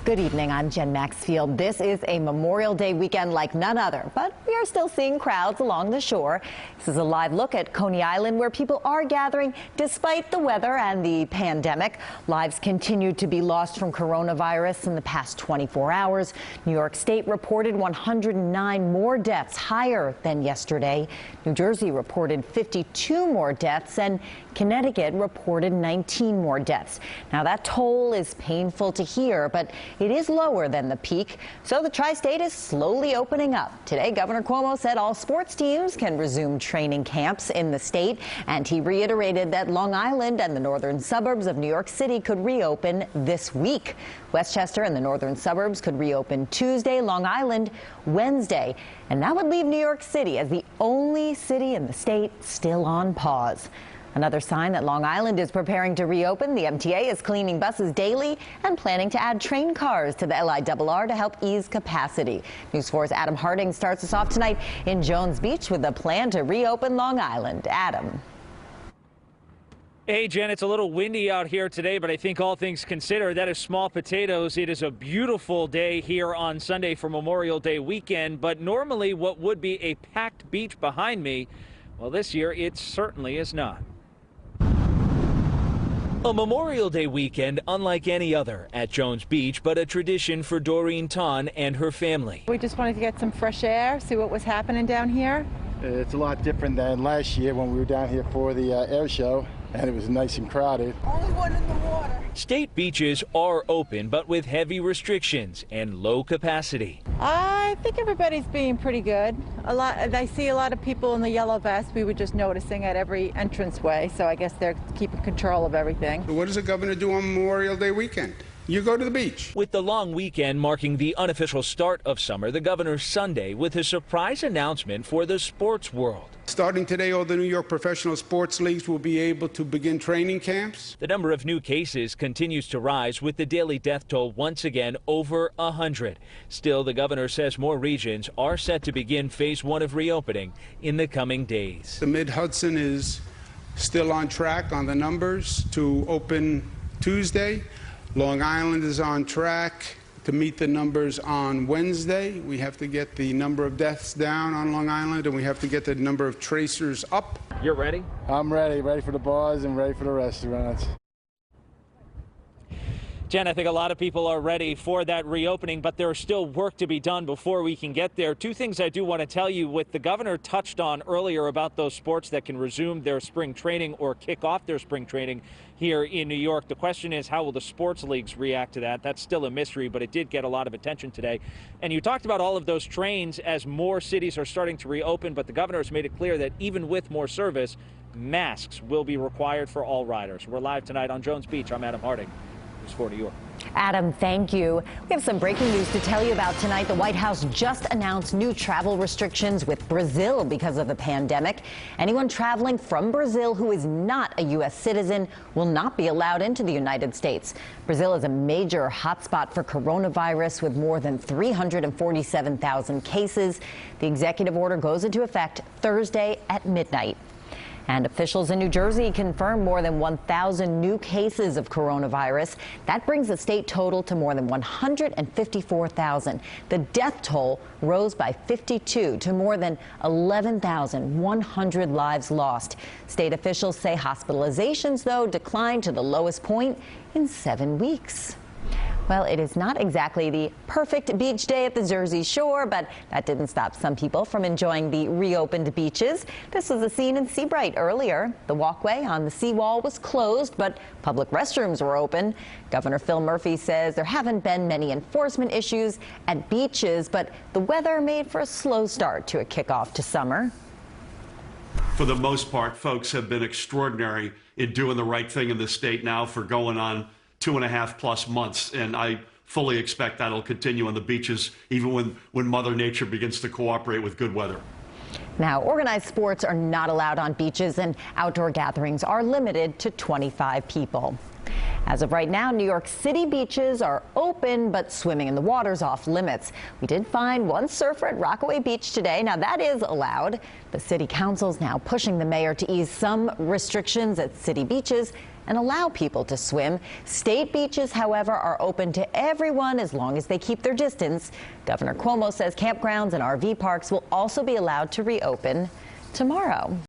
Good evening, I'm Jen Maxfield. This is a Memorial Day weekend like none other, but we are still seeing crowds along the shore. This is a live look at Coney Island, where people are gathering despite the weather and the pandemic. Lives continue to be lost from coronavirus in the past 24 hours. New York State reported 109 more deaths, higher than yesterday. New Jersey reported 52 more deaths, and Connecticut reported 19 more deaths. Now, that toll is painful to hear, but it is lower than the peak, so the tri-state is slowly opening up. Today, Governor Cuomo said all sports teams can resume training camps in the state, and he reiterated that Long Island and the northern suburbs of New York City could reopen this week. Westchester and the northern suburbs could reopen Tuesday, Long Island Wednesday, and that would leave New York City as the only city in the state still on pause. Another sign that Long Island is preparing to reopen, the MTA is cleaning buses daily and planning to add train cars to the LIRR to help ease capacity. News 4's Adam Harding starts us off tonight in Jones Beach with a plan to reopen Long Island. Adam. Hey, Jen, it's a little windy out here today, but I think all things considered, that is small potatoes. It is a beautiful day here on Sunday for Memorial Day weekend, but normally what would be a packed beach behind me, well, this year it certainly is not. A Memorial Day weekend unlike any other at Jones Beach, but a tradition for Doreen Ton and her family. We just wanted to get some fresh air, see what was happening down here. It's a lot different than last year when we were down here for the air show, and it was nice and crowded. Only one in the water. State beaches are open, but with heavy restrictions and low capacity. I think everybody's being pretty good. I see a lot of people in the yellow vest. We were just noticing at every entranceway, so I guess they're keeping control of everything. What does the governor do on Memorial Day weekend? You go to the beach. With the long weekend marking the unofficial start of summer, the governor's Sunday with a surprise announcement for the sports world. Starting today, all the New York professional sports leagues will be able to begin training camps. The number of new cases continues to rise, with the daily death toll once again over 100. Still, the governor says more regions are set to begin phase 1 of reopening in the coming days. The Mid-Hudson is still on track on the numbers to open Tuesday. Long Island is on track to meet the numbers on Wednesday. We have to get the number of deaths down on Long Island, and we have to get the number of tracers up. You're ready? I'm ready for the bars and ready for the restaurants. Jen, I think a lot of people are ready for that reopening, but there's still work to be done before we can get there. Two things I do want to tell you, what the governor touched on earlier about those sports that can resume their spring training or kick off their spring training here in New York. The question is, how will the sports leagues react to that? That's still a mystery, but it did get a lot of attention today. And you talked about all of those trains as more cities are starting to reopen, but the governor has made it clear that even with more service, masks will be required for all riders. We're live tonight on Jones Beach. I'm Adam Harding. For New York. Adam, thank you. We have some breaking news to tell you about tonight. The White House just announced new travel restrictions with Brazil because of the pandemic. Anyone traveling from Brazil who is not a U.S. citizen will not be allowed into the United States. Brazil is a major hotspot for coronavirus with more than 347,000 cases. The executive order goes into effect Thursday at midnight. And officials in New Jersey confirmed more than 1,000 new cases of coronavirus. That brings the state total to more than 154,000. The death toll rose by 52 to more than 11,100 lives lost. State officials say hospitalizations, though, declined to the lowest point in 7 weeks. Well, it is not exactly the perfect beach day at the Jersey Shore, but that didn't stop some people from enjoying the reopened beaches. This was a scene in Seabright earlier. The walkway on the seawall was closed, but public restrooms were open. Governor Phil Murphy says there haven't been many enforcement issues at beaches, but the weather made for a slow start to a kickoff to summer. For the most part, folks have been extraordinary in doing the right thing in the state now for going on 2.5+ months, and I fully expect that'll continue on the beaches, even when Mother Nature begins to cooperate with good weather. Now, organized sports are not allowed on beaches, and outdoor gatherings are limited to 25 people. As of right now, New York City beaches are open, but swimming in the water's off limits. We did find one surfer at Rockaway Beach today. Now that is allowed. The city council's now pushing the mayor to ease some restrictions at city beaches and allow people to swim. State beaches, however, are open to everyone as long as they keep their distance. Governor Cuomo says campgrounds and RV parks will also be allowed to reopen tomorrow.